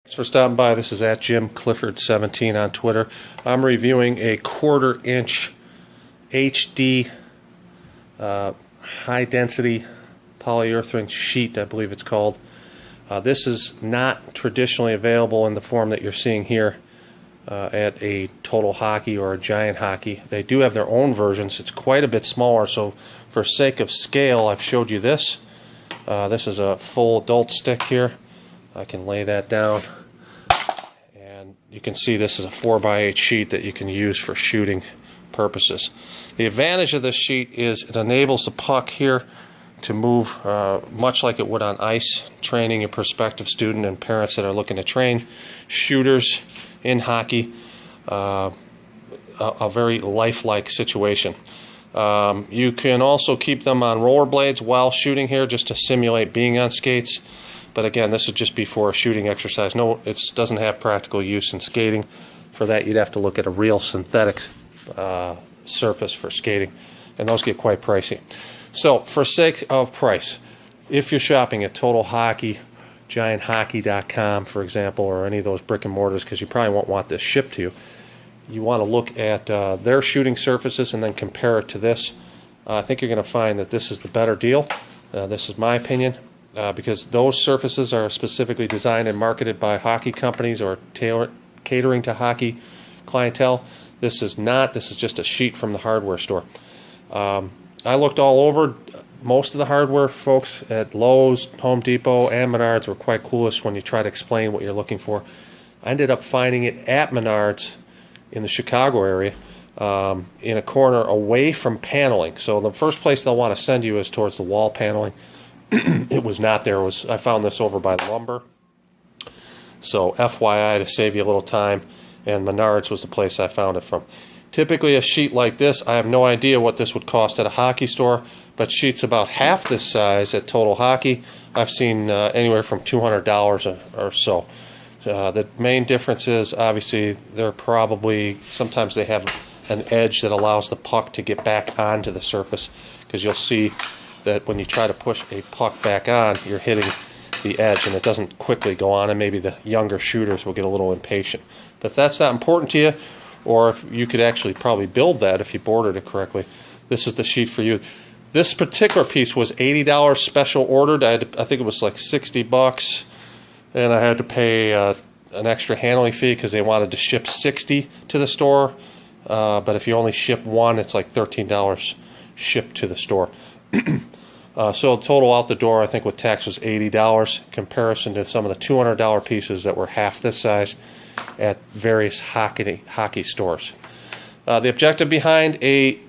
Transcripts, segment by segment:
Thanks for stopping by. This is at Jim Clifford 17 on Twitter. I'm reviewing a 1/4 inch HD high density polyurethane sheet, I believe it's called. This is not traditionally available in the form that you're seeing here at a Total Hockey or a Giant Hockey. They do have their own versions. It's quite a bit smaller, so for sake of scale I've showed you this. This is a full adult stick here. I can lay that down, and you can see this is a 4x8 sheet that you can use for shooting purposes. The advantage of this sheet is it enables the puck here to move much like it would on ice, training a prospective student and parents that are looking to train shooters in hockey. A very lifelike situation. You can also keep them on rollerblades while shooting here just to simulate being on skates. But again, this would just be for a shooting exercise. No, it doesn't have practical use in skating. For that, you'd have to look at a real synthetic surface for skating, and those get quite pricey. So, for sake of price, if you're shopping at Total Hockey, GiantHockey.com, for example, or any of those brick and mortars, because you probably won't want this shipped to you, you want to look at their shooting surfaces and then compare it to this. I think you're going to find that this is the better deal. This is my opinion. Because those surfaces are specifically designed and marketed by hockey companies or catering to hockey clientele. This is not. This is just a sheet from the hardware store. I looked all over. Most of the hardware folks at Lowe's, Home Depot, and Menards were quite clueless when you try to explain what you're looking for. I ended up finding it at Menards in the Chicago area, in a corner away from paneling. So the first place they'll want to send you is towards the wall paneling. It was not there. I found this over by lumber. So FYI, to save you a little time, and Menards was the place I found it from. Typically a sheet like this, I have no idea what this would cost at a hockey store, but sheets about half this size at Total Hockey, I've seen anywhere from $200 or so. The main difference is, obviously, sometimes they have an edge that allows the puck to get back onto the surface, because you'll see that when you try to push a puck back on, you're hitting the edge and it doesn't quickly go on, and maybe the younger shooters will get a little impatient. But if that's not important to you, or if you could actually probably build that if you bordered it correctly, this is the sheet for you. This particular piece was $80 special ordered. I think it was like $60, and I had to pay an extra handling fee because they wanted to ship 60 to the store. But if you only ship one, it's like $13 shipped to the store. So total out the door, I think with tax, was $80 in comparison to some of the $200 pieces that were half this size at various hockey stores. The objective behind a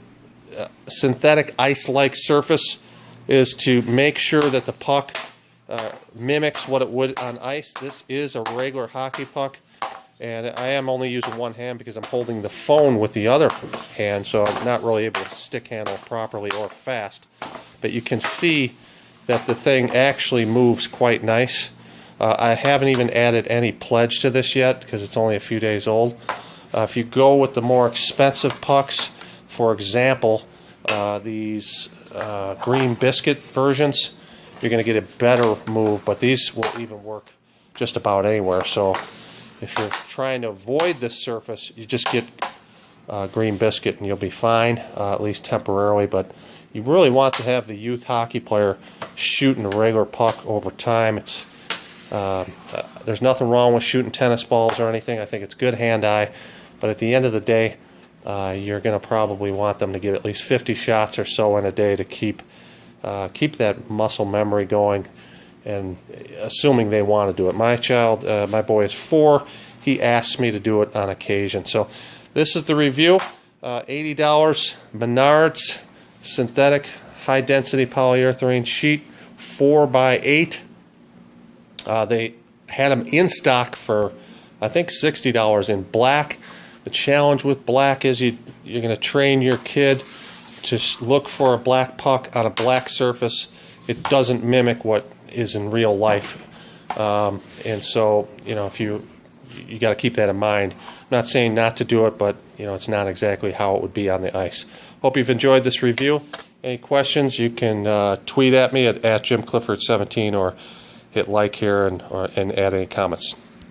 synthetic ice-like surface is to make sure that the puck mimics what it would on ice. This is a regular hockey puck, and I am only using one hand because I'm holding the phone with the other hand, so I'm not really able to stick handle properly or fast. But you can see that the thing actually moves quite nice. I haven't even added any pledge to this yet because it's only a few days old. If you go with the more expensive pucks, for example, these green biscuit versions, you're going to get a better move, but these will even work just about anywhere. So if you're trying to avoid this surface, you just get green biscuit and you'll be fine, at least temporarily. But you really want to have the youth hockey player shooting a regular puck over time. There's nothing wrong with shooting tennis balls or anything. I think it's good hand-eye, but at the end of the day, you're going to probably want them to get at least 50 shots or so in a day to keep that muscle memory going, and assuming they want to do it. My boy is 4. He asks me to do it on occasion. So this is the review. $80 Menards synthetic high-density polyurethane sheet, 4x8. They had them in stock for, I think, $60 in black. The challenge with black is you're going to train your kid to look for a black puck on a black surface. It doesn't mimic what is in real life, and so if you got to keep that in mind. I'm not saying not to do it, but it's not exactly how it would be on the ice. Hope you've enjoyed this review. Any questions, you can tweet at me at Jim Clifford 17, or hit like here and add any comments.